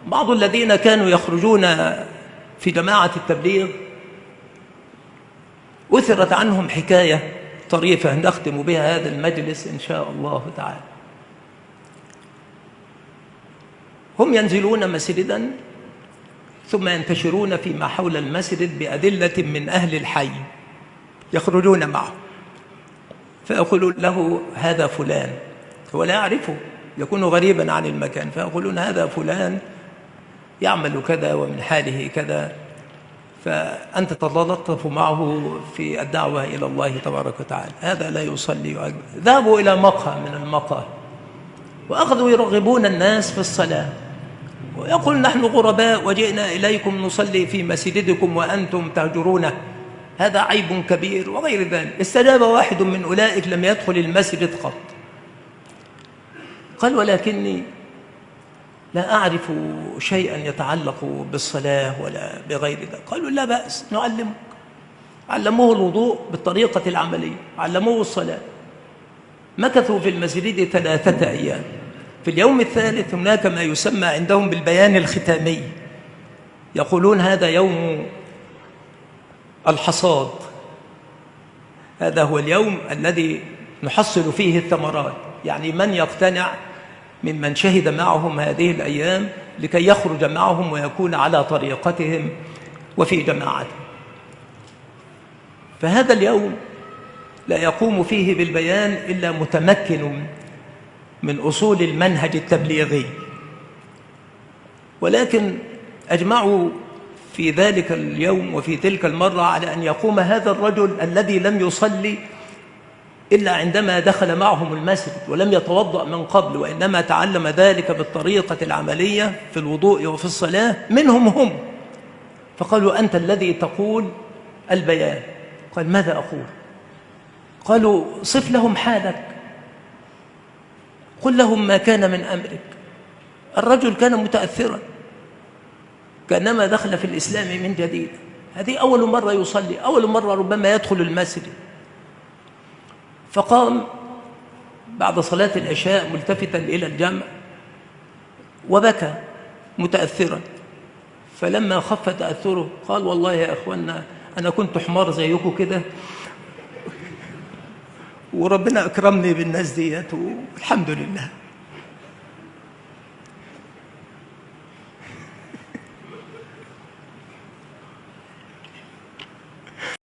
بعض الذين كانوا يخرجون في جماعة التبليغ أثرت عنهم حكاية طريفة نختم بها هذا المجلس إن شاء الله تعالى. هم ينزلون مسجدا ثم ينتشرون فيما حول المسجد بأدلة من أهل الحي يخرجون معه، فيقولون له هذا فلان، هو لا يعرفه، يكون غريبا عن المكان، فيقولون هذا فلان يعمل كذا ومن حاله كذا، فأنت تتلطف معه في الدعوة إلى الله تبارك وتعالى. هذا لا يصلي. ذهبوا إلى مقهى من المقاهي وأخذوا يرغبون الناس في الصلاة، ويقول نحن غرباء وجئنا إليكم نصلي في مسجدكم وأنتم تهجرونه، هذا عيب كبير وغير ذلك. استجاب واحد من أولئك لم يدخل المسجد قط، قال ولكني لا أعرف شيئا يتعلق بالصلاة ولا بغير ذلك. قالوا لا بأس نعلمك. علموه الوضوء بالطريقة العملية، علموه الصلاة. مكثوا في المسجد 3 أيام. في اليوم الثالث هناك ما يسمى عندهم بالبيان الختامي، يقولون هذا يوم الحصاد، هذا هو اليوم الذي نحصل فيه الثمرات، يعني من يقتنع ممن شهد معهم هذه الأيام لكي يخرج معهم ويكون على طريقتهم وفي جماعتهم. فهذا اليوم لا يقوم فيه بالبيان إلا متمكن من أصول المنهج التبليغي، ولكن أجمعوا في ذلك اليوم وفي تلك المرة على أن يقوم هذا الرجل الذي لم يصلي إلا عندما دخل معهم المسجد ولم يتوضأ من قبل، وإنما تعلم ذلك بالطريقة العملية في الوضوء وفي الصلاة منهم هم. فقالوا أنت الذي تقول البيان. قال ماذا أقول؟ قالوا صف لهم حالك، قل لهم ما كان من أمرك. الرجل كان متأثرا كأنما دخل في الإسلام من جديد، هذه أول مرة يصلي، أول مرة ربما يدخل المسجد. فقام بعد صلاة العشاء ملتفتا إلى الجمع وبكى متأثرا. فلما خف تأثره قال والله يا أخوانا أنا كنت حمار زيكم كده وربنا أكرمني بالناس ديت والحمد لله.